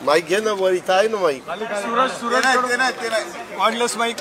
Mic घे ना, वर इथं आहे ना माईक. Cordless mic.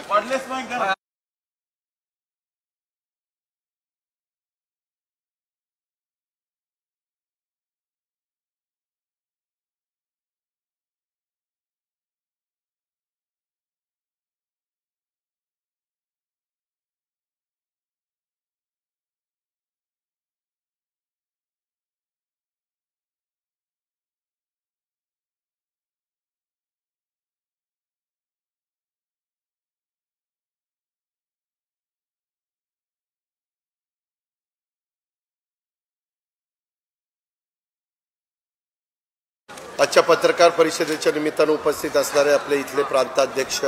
आजच्या पत्रकार परिषदेच्या निमित्तानं उपस्थित असणारे आपले इथले प्रांताध्यक्ष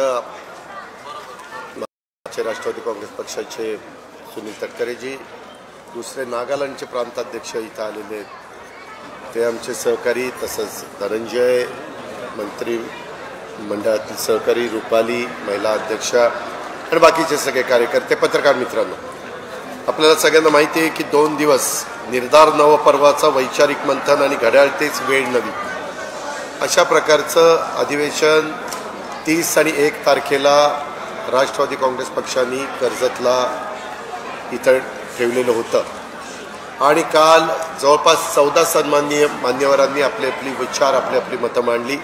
राष्ट्रवादी काँग्रेस पक्षाचे सुनील तटकरेजी, दुसरे नागालँडचे प्रांताध्यक्ष इथं आलेले आहेत ते आमचे सहकारी, तसंच धनंजय मंत्री मंडळातील सहकारी, रुपाली महिला अध्यक्ष आणि बाकीचे सगळे कार्यकर्ते, पत्रकार मित्रांनो, आपल्याला सगळ्यांना माहिती आहे की 2 दिवस निर्धार नवपर्वाचा वैचारिक मंथन आणि घड्याळ तेच वेळ नवी अशा प्रकारचं अधिवेशन 30 आणि 1 तारखेला राष्ट्रवादी काँग्रेस पक्षाने कर्जतला इथं ठेवलेलं होतं आणि काल जवळपास 14 सन्माननीय मान्यवरांनी आपले विचार आपली मतं मांडली.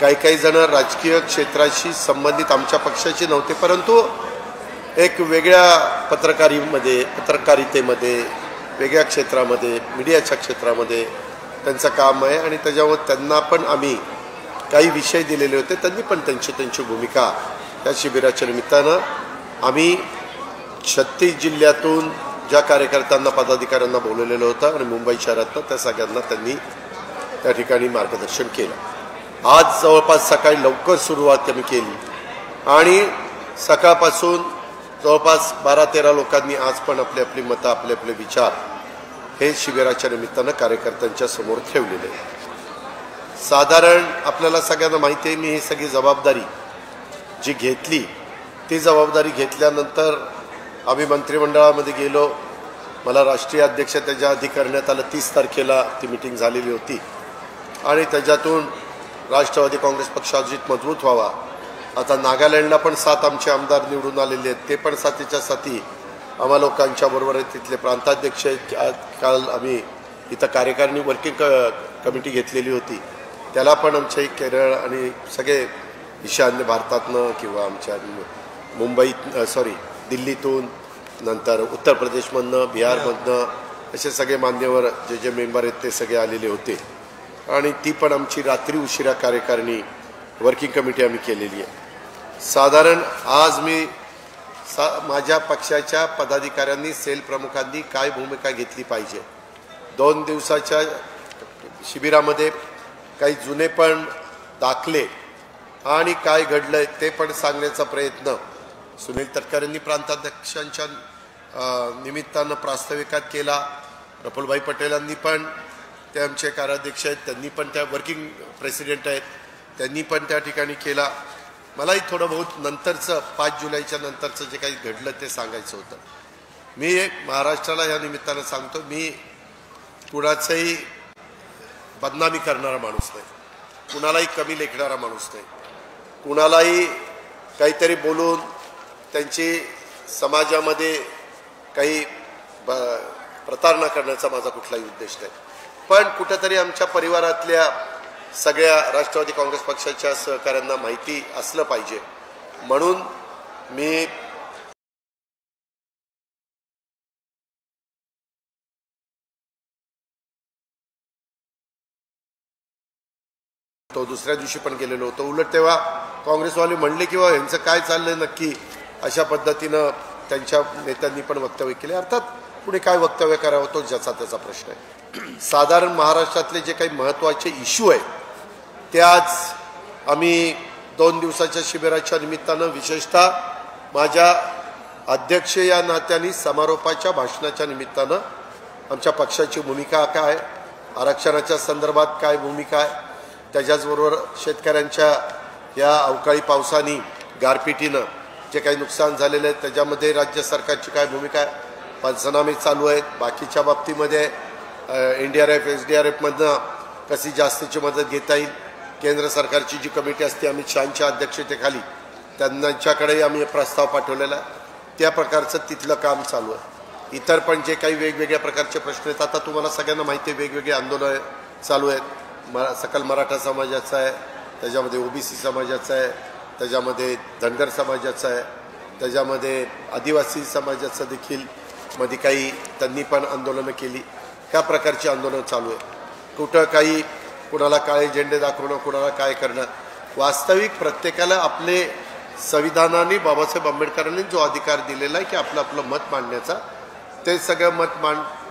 काही जण राजकीय क्षेत्राशी संबंधित आमच्या पक्षाचे नव्हते, परंतु एक वेगळ्या पत्रकारितेमध्ये वेगळ्या क्षेत्रामध्ये मीडियाच्या क्षेत्रामध्ये त्यांचं काम आहे आणि त्याच्यावर त्यांना पण आम्ही काही विषय दिलेले होते. त्यांनी पण त्यांची भूमिका त्या शिबिराच्या निमित्तानं आम्ही 36 जिल्ह्यातून ज्या कार्यकर्त्यांना पदाधिकाऱ्यांना बोलवलेलं होतं आणि मुंबई शहरातनं त्या सगळ्यांना त्यांनी त्या ठिकाणी मार्गदर्शन केलं. आज जवळपास सकाळी लवकर सुरुवात आम्ही केली आणि सकाळपासून जवळपास 12-13 लोकांनी आज पण आपली मतं आपले विचार हे शिबिराच्या निमित्तानं कार्यकर्त्यांच्या समोर ठेवलेले. साधारण आपल्याला सगळ्यांना माहिती आहे, मी ही सगळी जबाबदारी जी घेतली ती जबाबदारी घेतल्यानंतर आम्ही मंत्रिमंडळामध्ये गेलो. मला राष्ट्रीय अध्यक्ष त्याच्या आधी करण्यात आलं. 30 तारखेला ती मीटिंग झालेली होती आणि त्याच्यातून राष्ट्रवादी काँग्रेस पक्ष अजित मजबूत व्हावा. आता नागालँडला पण 7 आमचे आमदार निवडून आलेले आहेत, ते पण 7च्या 7 आम्हा लोकांच्या बरोबर आहेत. तिथले प्रांताध्यक्ष काल आम्ही इथं कार्यकारिणी वर्किंग कमिटी घेतलेली होती, त्याला पण आमचे केरळ आणि सगळे ईशान्य भारतातनं किंवा आमच्या दिल्लीतून, नंतर उत्तर प्रदेशमधनं, बिहारमधनं असे सगळे मान्यवर जे मेंबर आहेत ते सगळे आलेले होते आणि ती पण आमची रात्री उशिरा कार्यकारिणी वर्किंग कमिटी आम्ही केलेली आहे. साधारण आज मी माझ्या पक्षाच्या पदाधिकाऱ्यांनी, सेल प्रमुखांनी काय भूमिका घेतली पाहिजे, 2 दिवसाच्या शिबिरामध्ये काही जुने पण दाखले आणि काय घडलंय ते पण सांगण्याचा प्रयत्न सुनील तटकरेंनी प्रांताध्यक्षांच्या निमित्तानं प्रास्ताविकात केला. प्रफुल्लभाई पटेलांनी पण, ते आमचे कार्याध्यक्ष आहेत, त्यांनी पण त्या वर्किंग प्रेसिडेंट आहेत, त्यांनी पण त्या ठिकाणी केला. मलाही थोडं बहुत नंतरचं 5 जुलैच्या नंतरचं जे काही घडलं ते सांगायचं होतं. मी महाराष्ट्राला या निमित्तानं सांगतो, मी कुणाचंही बदनामी करणारा माणूस नाही, कुणालाही कमी लेखणारा माणूस नाही, कुणालाही काहीतरी बोलून त्यांची समाजामध्ये काही प्रतारणा करण्याचा माझा कुठलाही उद्देश नाही. पण कुठेतरी आमच्या परिवारातल्या सगळ्या राष्ट्रवादी काँग्रेस पक्षाच्या सहकाऱ्यांना माहिती असलं पाहिजे म्हणून मी दुसऱ्या दिवशी पण गेलेलो होतो. उलट तेव्हा काँग्रेसवाले म्हणले किंवा यांचं काय चाललंय नक्की अशा पद्धतीनं त्यांच्या नेत्यांनी पण वक्तव्य केले. अर्थात पुढे काय वक्तव्य करावं तो ज्याचा त्याचा प्रश्न आहे. साधारण महाराष्ट्रातले जे काही महत्त्वाचे इश्यू आहेत ते आज आम्ही 2 दिवसाच्या शिबिराच्या निमित्तानं, विशेषतः माझ्या अध्यक्ष या नात्याने समारोपाच्या भाषणाच्या निमित्तानं आमच्या पक्षाची भूमिका काय, आरक्षणाच्या संदर्भात काय भूमिका आहे, त्याच्याचबरोबर शेतकऱ्यांच्या या अवकाळी पावसाने, गारपिटीनं जे काही नुकसान झालेलं आहे त्याच्यामध्ये राज्य सरकारची काय भूमिका आहे, पंचनामे चालू आहेत. बाकीच्या बाबतीमध्ये NDRF SDRFमधनं कशी जास्तीची मदत घेता येईल. केंद्र सरकारची जी कमिटी असते अमित शहांच्या अध्यक्षतेखाली त्यांच्याकडेही आम्ही प्रस्ताव पाठवलेला आहे. त्या प्रकारचं तिथलं काम चालू आहे. इतर पण जे काही वेगवेगळ्या प्रकारचे प्रश्न आहेत, आता तुम्हाला सगळ्यांना माहिती आहे वेगवेगळे आंदोलन चालू आहेत. सकल मराठा समाजाचं आहे, त्याच्यामध्ये ओबीसी समाजाचं आहे, त्याच्यामध्ये धनगर समाजाचं आहे, त्याच्यामध्ये आदिवासी समाजाचं देखील मध्ये काही त्यांनी पण आंदोलनं केली. ह्या प्रकारची आंदोलनं चालू आहे. कुठं काही कुणाला काळे झेंडे दाखवणं, कुणाला काय करणं. वास्तविक प्रत्येकाला आपले संविधानाने बाबासाहेब आंबेडकरांनी जो अधिकार दिलेला आहे की आपलं आपलं मत मांडण्याचा, ते सगळं मत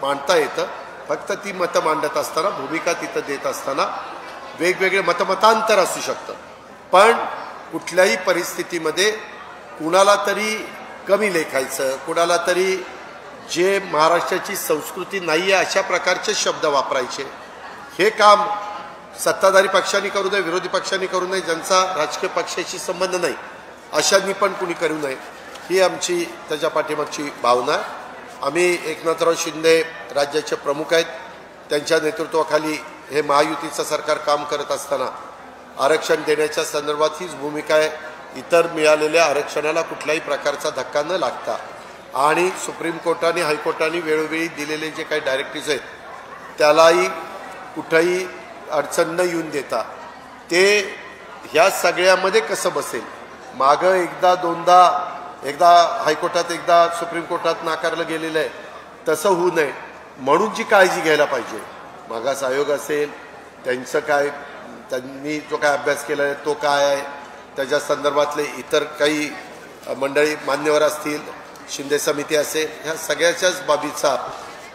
मांडता येतं. फक्त ती मतं मांडत असताना, भूमिका तिथं देत असताना वेगवेगळे मतमतांतर असू शकतं. पण कुठल्याही परिस्थितीमध्ये कुणाला तरी कमी लेखायचं, कुणाला तरी जे महाराष्ट्राची संस्कृती नाही आहे अशा प्रकारचे शब्द वापरायचे, हे काम सत्ताधारी पक्षांनी करू नये, विरोधी पक्षांनी करू नये, ज्यांचा राजकीय पक्षाशी संबंध नाही अशांनी पण कुणी करू नये, ही आमची त्याच्या पाठीमागची भावना आहे. आम्ही एकनाथराव शिंदे राज्याचे प्रमुख आहेत. त्यांच्या नेतृत्वाखाली हे महायुतीचं सरकार काम करत असताना आरक्षण देण्याच्या संदर्भात हीच भूमिका आहे. इतर मिळालेल्या आरक्षणाला कुठल्याही प्रकारचा धक्का न लागता आणि सुप्रीम कोर्टाने हायकोर्टाने वेळोवेळी दिलेले जे काही डायरेक्टिव्ज आहेत त्यालाही कुठंही अडचण न येऊन देता ते ह्या सगळ्यामध्ये कसं बसेल. मागं एकदा दोनदा, एकदा हायकोर्टात एकदा सुप्रीम कोर्टात नाकारलं गेलेलं आहे, तसं होऊ नये म्हणून जी काळजी घ्यायला पाहिजे. मागास आयोग असेल, त्यांचं काय, त्यांनी जो काय अभ्यास केला आहे तो काय आहे, त्याच्या संदर्भातले इतर काही मंडळी मान्यवर असतील, शिंदे समिती असेल, ह्या सगळ्याच्याच बाबीचा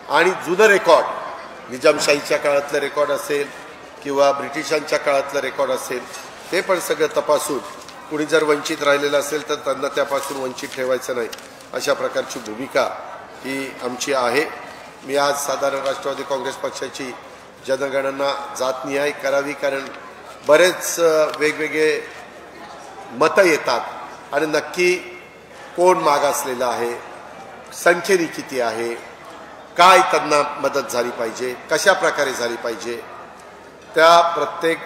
आणि जुनं रेकॉर्ड निजामशाहीच्या काळातलं रेकॉर्ड असेल किंवा ब्रिटिशांच्या काळातलं रेकॉर्ड असेल, ते पण सगळं तपासून कुणी जर वंचित राहिलेलं असेल तर त्यांना त्यापासून वंचित ठेवायचं नाही, अशा प्रकारची भूमिका ही आमची आहे. मी आज साधारण राष्ट्रवादी काँग्रेस पक्षाची जनगणना जातनिहाय करावी, कारण बरेच वेगवेगळे मतं येतात आणि नक्की कोण मागासलेलं आहे, संख्येने किती आहे, काय त्यांना मदत झाली पाहिजे, कशा प्रकारे झाली पाहिजे, त्या प्रत्येक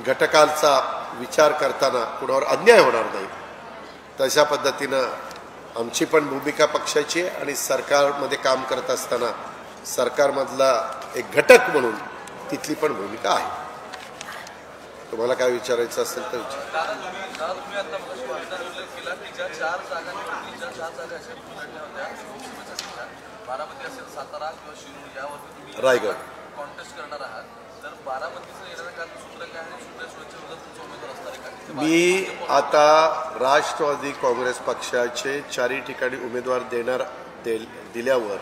घटकाचा विचार करताना कुणावर अन्याय होणार नाही तशा पद्धतीनं आमची पण भूमिका पक्षाची आहे. आणि सरकारमध्ये काम करत असताना सरकारमधला एक घटक म्हणून तिथली पण भूमिका आहे. तुम्हाला काय विचारायचं असेल तर विचार. रायगड मी आता राष्ट्रवादी काँग्रेस पक्षाचे 4 ठिकाणी उमेदवार दिल्यावर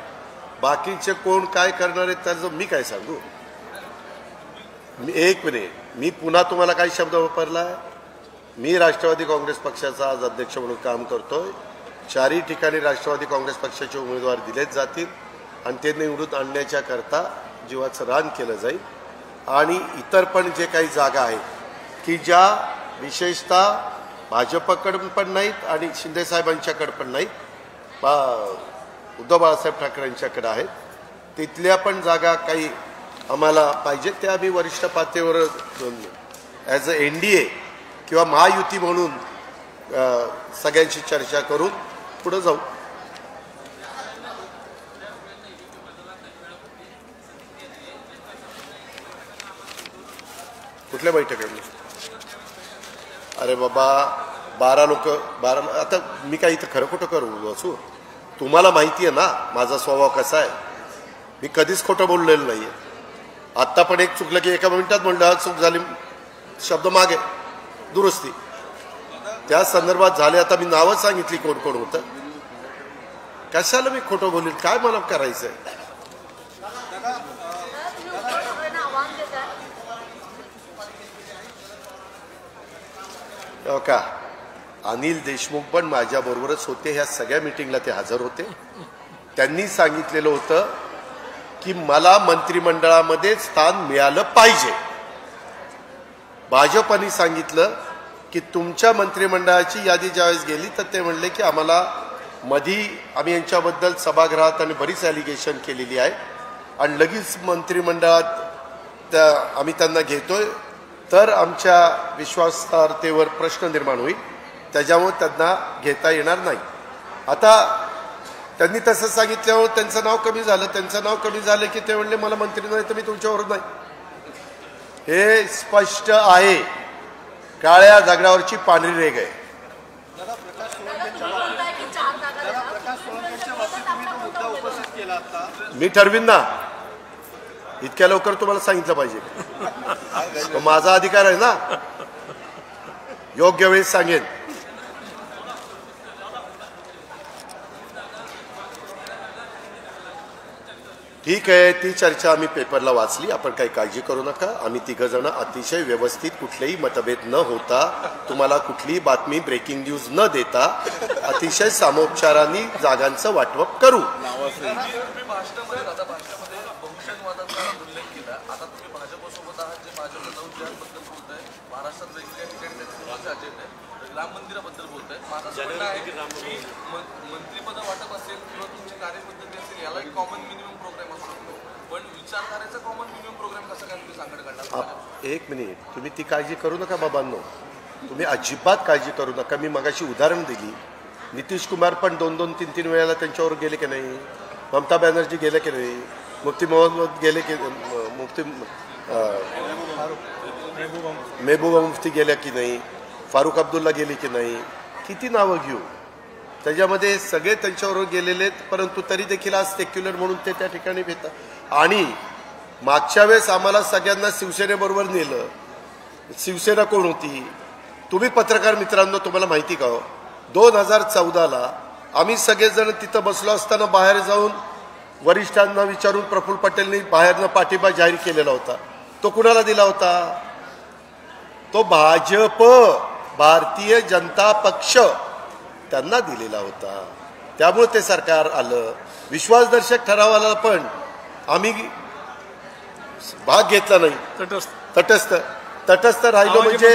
बाकीचे कोण काय करणार आहेत त्याचं मी काय सांगू. एक मिनिट, मी पुन्हा तुम्हाला काही शब्द वापरला. मी राष्ट्रवादी काँग्रेस पक्षाचा आज अध्यक्ष म्हणून काम करतोय. 4 ठिकाणी राष्ट्रवादी काँग्रेस पक्षाचे उमेदवार दिलेच जातील आणि ते निवडून आणण्याच्या करता जीवाचं रान केलं जाईल. आणि इतर पण जे काही जागा आहेत की ज्या विशेषतः भाजपकडे पण नाहीत आणि शिंदेसाहेबांच्याकडे पण नाहीत, उद्धव बाळासाहेब ठाकरेंच्याकडे आहेत, तिथल्या पण जागा काही आम्हाला पाहिजे, त्या आम्ही वरिष्ठ पातळीवर ॲज अ NDA किंवा महायुती म्हणून सगळ्यांशी चर्चा करून पुढे जाऊ. कुठल्या बैठकीमध्ये? अरे बाबा 12 लोक, आता मी काही इथं खरं खोटं करू असू. तुम्हाला माहिती आहे ना माझा स्वभाव कसा आहे. मी कधीच खोटं बोललेलं नाही आहे. आत्ता पण एक चुकलं की एका मिनिटात म्हणलं चूक झाली, शब्द मागे दुरुस्ती, त्या संदर्भात झाले. आता मी नावं सांगितली कोण कोण होतं. कशाला मी खोटं बोलेल, काय मला करायचंय. का अनिल देशमुख पण माझ्याबरोबरच होते, ह्या सगळ्या मीटिंगला ते हजर होते. त्यांनी सांगितलेलं होतं की मला मंत्रिमंडळामध्ये स्थान मिळालं पाहिजे. भाजपने सांगितलं की तुमच्या मंत्रिमंडळाची यादी ज्यावेळेस गेली तर ते म्हणले की आम्हाला मधी आम्ही यांच्याबद्दल सभागृहात आणि बरीच ॲलिगेशन केलेली आहे आणि लगेच मंत्रिमंडळात आम्ही त्यांना घेतोय तर आमच्या विश्वासार्हतेवर प्रश्न निर्माण होईल, त्याच्यामुळे त्यांना घेता येणार नाही. आता त्यांनी तसं सांगितल्यावर त्यांचं नाव कमी झालं. त्यांचं नाव कमी झालं की ते म्हणले मला मंत्री नाही तर मी तुमच्यावर नाही. हे स्पष्ट आहे, काळ्या दगडावरची पांढरी रेघ आहे. मी ठरवीन ना, इतक्या लवकर तुम्हाला सांगितलं पाहिजे. तो माझा अधिकार आहे ना, योग्य वेळेस सांगेन. ठीक आहे, ती चर्चा आम्ही पेपरला वाचली. आपण काही काळजी करू नका. आम्ही तिघजण अतिशय व्यवस्थित, कुठलेही मतभेद न होता, तुम्हाला कुठलीही बातमी ब्रेकिंग न्यूज न देता अतिशय सामोपचाराने जागांचं वाटप करू. महाराष्ट्रात वेगवेगळ्या ठिकाणी राम मंदिराबद्दल बोलताय. माझं म्हणणं आहे की मंत्रिपद वाटप असेल किंवा तुमची कार्यपद्धती असेल, याला एक कॉमन मिनिमम प्रोग्राम असू शकतो, पण विचारधारेचा कॉमन मिनिमम प्रोग्राम कसं काय तुम्ही सांगड काढला? एक मिनिट, तुम्ही ती काळजी करू नका बाबांनो, तुम्ही अजिबात काळजी करू नका. मी मगाशी उदाहरण दिली. नितीश कुमार पण 2-2, 3-3 वेळेला त्यांच्यावर गेले की नाही, ममता बॅनर्जी गेले की नाही, मुफ्ती मोहम्मद गेले की, मुफ्ती महबूबा मुफ्ती गेल्या की नाही, फारुख अब्दुल्ला गेले की नाही, किती नावं घेऊ. त्याच्यामध्ये सगळे त्यांच्यावर गेलेले आहेत, परंतु तरी देखील आज सेक्युलर म्हणून ते त्या ठिकाणी भेटतात. आणि मागच्या वेळेस आम्हाला सगळ्यांना शिवसेनेबरोबर नेलं. शिवसेना कोण होती? तुम्ही पत्रकार मित्रांनो, तुम्हाला माहिती का हो, 2014ला आम्ही सगळेजण तिथं बसलो असताना बाहेर जाऊन वरिष्ठांना विचारून प्रफुल्ल पटेलनी बाहेरनं पाठिंबा जाहीर केलेला होता. तो कुणाला दिला होता? तो भाजप, भारतीय जनता पक्ष त्यांना दिलेला होता. त्यामुळे ते सरकार आलं. विश्वासदर्शक ठरावाला पण आम्ही भाग घेतला नाही. तटस्थ राहिलो म्हणजे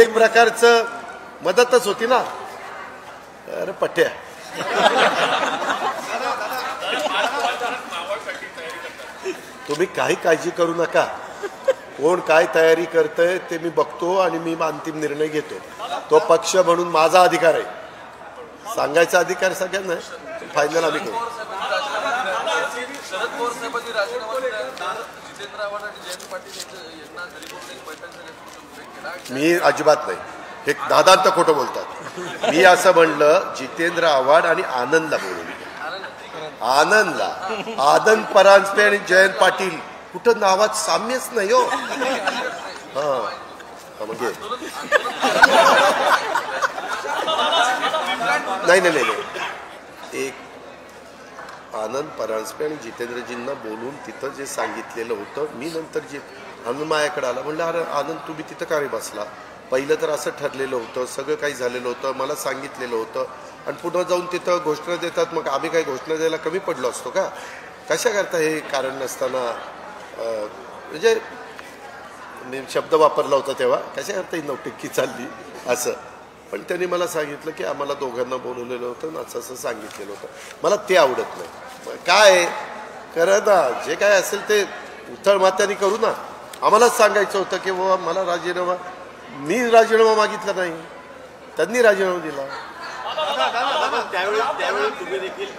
एक प्रकारचं मदतच होती ना. अरे पट्ट्या, तुम्ही काही काळजी करू नका. कोण काय तयारी करतंय ते मी बघतो आणि मी अंतिम निर्णय घेतो. तो पक्ष म्हणून माझा अधिकार आहे, सांगायचा अधिकार सगळ्यांना. फायनल आम्ही करू. शरद पवार साहेबांनी राजीनामा दिल्यानंतर जितेंद्र आव्हाड आणि जयंत पाटील यांना घरी बोलून एक बैठक केला. मी अजिबात नाही, हे दादांत खोटं बोलतात. मी असं म्हणलं जितेंद्र आव्हाड आणि आनंदला बोलवलं. आनंदला, आनंद परांजपे आणि जयंत पाटील, कुठं नावात साम्यच नाही हो. म्हणजे नाही, एक आनंद परांजपे आणि जितेंद्रजींना बोलून तिथं जे सांगितलेलं होतं, मी नंतर जे आनंद माझ्याकडे आला, म्हणलं अरे आनंद तुम्ही तिथं का रे बसला? पहिलं तर असं ठरलेलं होतं, सगळं काही झालेलं होतं, मला सांगितलेलं होतं, आणि पुन्हा जाऊन तिथं घोषणा देतात. मग आम्ही काही घोषणा द्यायला कमी पडलो असतो का? कशा करता हे कारण नसताना, म्हणजे मी शब्द वापरला होता तेव्हा, कशा करता ही नौटंकी चालली असं. पण त्यांनी मला सांगितलं की आम्हाला दोघांना बोलवलेलं होतं, असं असं सांगितलेलं होतं. मला ते आवडत नाही. काय करा ना, जे काय असेल ते उथळ मात्याने करू ना. आम्हालाच सांगायचं होतं की बाबा मला राजीनामा, मी राजीनामा मागितला नाही, त्यांनी राजीनामा दिला. त्यावेळी तुम्ही देखील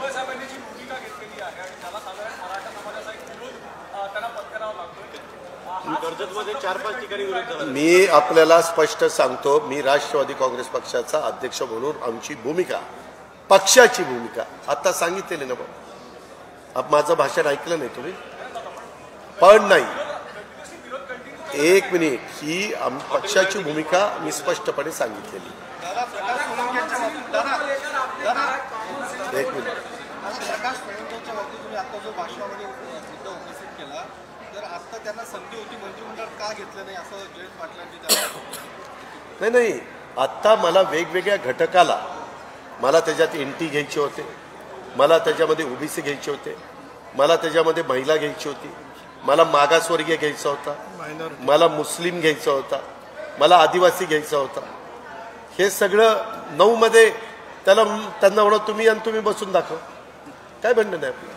कर्जतमध्ये 4-5 ठिकाणी विरोध झाला. मी आपल्याला स्पष्ट सांगतो, मी राष्ट्रवादी काँग्रेस पक्षाचा अध्यक्ष म्हणून आमची भूमिका, पक्षाची भूमिका आता सांगितलेली ना. माझं भाषण ऐकलं नाही तुम्ही? पण नाही, एक मिनिट, ही पक्षाची भूमिका मी स्पष्टपणे सांगितलेली. एक मिनिट, प्रकाश फडणवीसांच्या बाबतीत तुम्ही आता जो भाषणामध्ये मुद्दा उपस्थित केला, तर आता त्यांना संधी होती, मंत्रिमंडळात का घेतलं नाही असं जयंत पाटलांनी नाही, आत्ता मला वेगवेगळ्या घटकाला, मला त्याच्यात एनटी घ्यायचे होते, मला त्याच्यामध्ये ओबीसी घ्यायचे होते, मला त्याच्यामध्ये महिला घ्यायची होती, मला मागासवर्गीय घ्यायचा होता, मला मुस्लिम घ्यायचा होता, मला आदिवासी घ्यायचा होता. हे सगळं 9 मध्ये त्यांना म्हणा तुम्ही आणि तुम्ही बसून दाखव, काय म्हणणं नाही आपलं.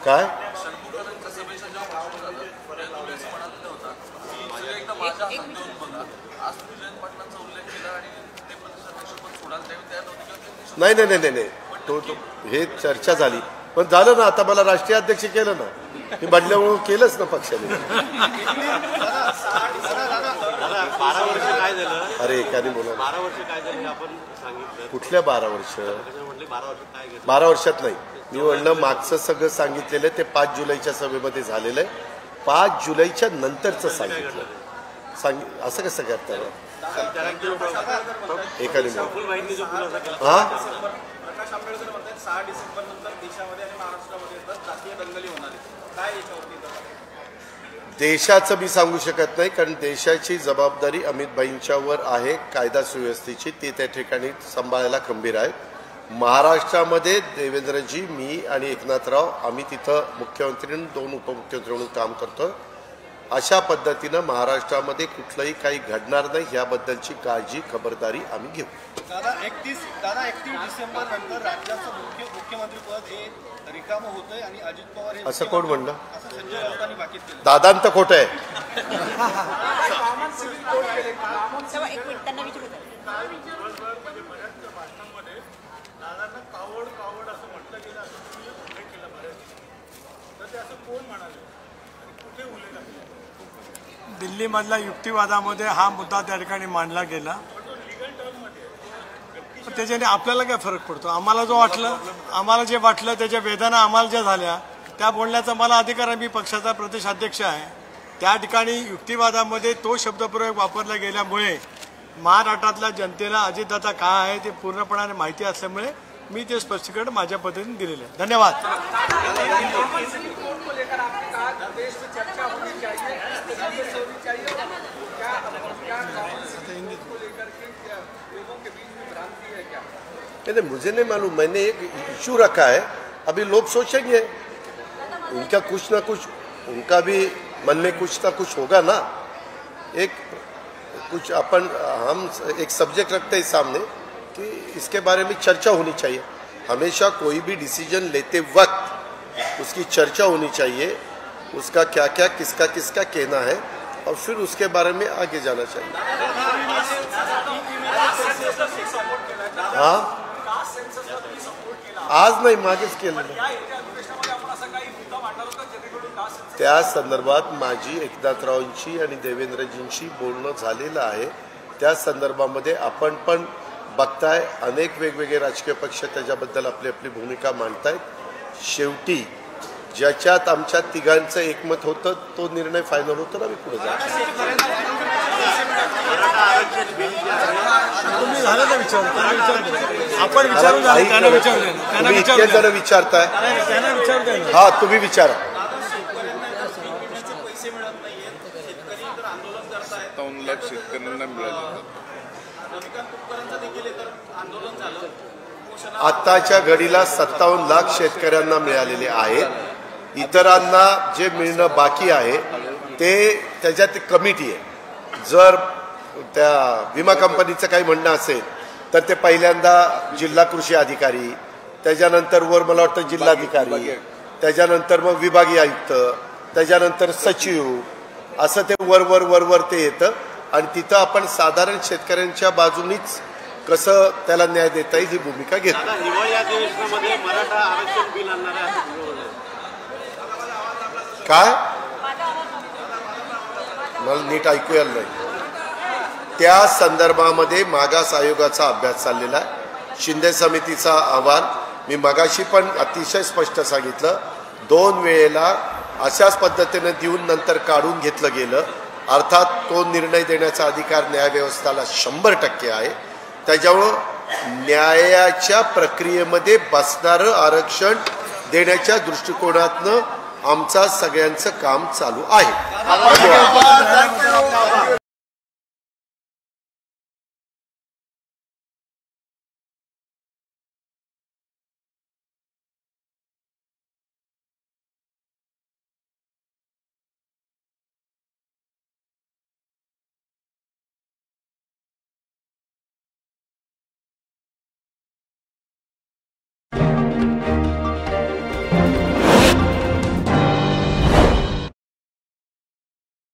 काय षण्मुखांच्या सभेच्या जेव्हा भाषण झालं त्यावेळी तुम्ही असं म्हणालेलं होता की सगळं एकदा माझ्या हातात देऊन बघा. आज तुम्ही जयंत पाटलांचा उल्लेख केला आणि ते प्रदेशाध्यक्षपद सोडाल त्यावेळी त्या नव्हती. नाही नाही नाही नाही तो हे चर्चा झाली पण झालं ना. आता मला राष्ट्रीय अध्यक्ष केलं ना. मी बदल्यामुळे केलंच ना पक्षाने. दादा 12 वर्ष काय झालं? अरे एकाने बोला. 12 वर्ष काय झालं हे आपण सांगितलं. कुठल्या 12 वर्ष? म्हटले 12 वर्ष काय घेतलं? 12 वर्षात नाही. मी म्हणलं मागचं सगळं सांगितलेलं आहे ते 5 जुलैच्या सभेमध्ये झालेलं आहे. 5 जुलैच्या नंतरचं सांगितलं. असं कसं करता एकाने फुल माहिती जो खुलासा केला हा प्रकाश आंबेडकर म्हणतात 6 डिसेंबर नंतर देशामध्ये आणि महाराष्ट्रामध्ये जातीय दंगली होणार आहेत. काय याच्यावरती देशाचं मी सांगू शकत नाही कारण देशाची जबाबदारी अमित भाईंच्यावर आहे. कायदा सुव्यवस्थेची ती त्या ठिकाणी सांभाळायला खंबीर आहे. महाराष्ट्रामध्ये देवेंद्रजी मी आणि एकनाथराव आम्ही तिथं मुख्यमंत्री आणि 2 उपमुख्यमंत्री म्हणून काम करतो. अशा पद्धतीनं महाराष्ट्रामध्ये कुठलंही काही घडणार नाही याबद्दलची काळजी खबरदारी आम्ही घेऊ. दादा 31 डिसेंबर नंतर राज्याचं मुख्यमंत्री पद हे रिकामं होतंय आणि अजित पवार हे असं कोण म्हणलं? असं संजय राऊतांनी बाकीत केलं. दादांत खोटं आहे. एक मिनिट त्यांना विचारू द्या. दिल्लीमधल्या युक्तिवादामध्ये हा मुद्दा त्या ठिकाणी मांडला गेला. त्याच्याने आपल्याला काय फरक पडतो? आम्हाला जे वाटलं त्याच्या वेदना आम्हाला ज्या झाल्या त्या बोलण्याचा मला अधिकार आहे. मी पक्षाचा प्रदेशाध्यक्ष आहे. त्या ठिकाणी युक्तिवादामध्ये तो शब्दप्रयोग वापरला गेल्यामुळे महाराष्ट्रातल्या जनतेला अजितदादा काय आहे ते पूर्णपणाने माहिती असल्यामुळे मी ते स्पष्टीकरण माझ्या पद्धतीने दिलेलं आहे. धन्यवाद. नहीं मुझे नहीं मालूम. मैंने एक इशू रखा है. अभी लोग सोचेंगे उनका कुछ ना कुछ उनका भी मन में कुछ ना कुछ होगा ना. हम एक सब्जेक्ट रखते हैं सामने कि इसके बारे में चर्चा होनी चाहिए. हमेशा कोई भी डिसीजन लेते वक्त उसकी चर्चा होनी चाहिए. उसका क्या क्या किसका किसका कहना है और फिर उसके बारे में आगे जाना चाहिए. हाँ आज नाही मागेच केलं. त्या संदर्भात माझी एकनाथरावांची आणि देवेंद्रजींशी बोलणं झालेलं आहे. त्या संदर्भामध्ये आपण पण बघताय अनेक वेगवेगळे राजकीय पक्ष त्याच्याबद्दल आपली आपली भूमिका मांडतायत. शेवटी ज्याच्यात आमच्या तिघांचं एकमत होतं तो निर्णय फायनल होतो ना. मी पुढे जातो. तुम्ही झालं ना विचार आपण विचारून झालं त्यांना विचारलं तुम्ही इतके जण विचारताय. त्यांना विचारू द्या. हा तुम्ही विचारा. 57 लाख शेतकऱ्यांना मिळाले. आताच्या घडीला 57 लाख शेतकऱ्यांना मिळालेले आहेत. इतरांना जे मिळणं बाकी आहे ते त्याच्यात कमिटी आहे. जर त्या विमा कंपनीचं काही म्हणणं असेल तर ते पहिल्यांदा जिल्हा कृषी अधिकारी, त्याच्यानंतर वर मला वाटतं जिल्हाधिकारी, त्याच्यानंतर मग विभागीय आयुक्त, त्याच्यानंतर सचिव, असं ते वर ते येतं आणि तिथं आपण साधारण शेतकऱ्यांच्या बाजूनीच कसं त्याला न्याय देता येईल ही भूमिका घेतो. हिवाळी अधिवेशनामध्ये मराठा आरक्षण बिल आणणार आहे. काय मला नीट ऐकू आलं नाही. त्या संदर्भामध्ये मागास आयोगाचा अभ्यास चाललेला आहे. शिंदे समितीचा अहवाल मी मगाशी पण अतिशय स्पष्ट सांगितलं. 2 वेळेला अशाच पद्धतीने देऊन नंतर काढून घेतलं गेलं. अर्थात तो निर्णय देण्याचा अधिकार न्यायव्यवस्थेला 100% आहे. त्याच्यामुळं न्यायाच्या प्रक्रियेमध्ये बसणारं आरक्षण देण्याच्या दृष्टिकोनातनं आमचा सगळ्यांचं काम चालू आहे.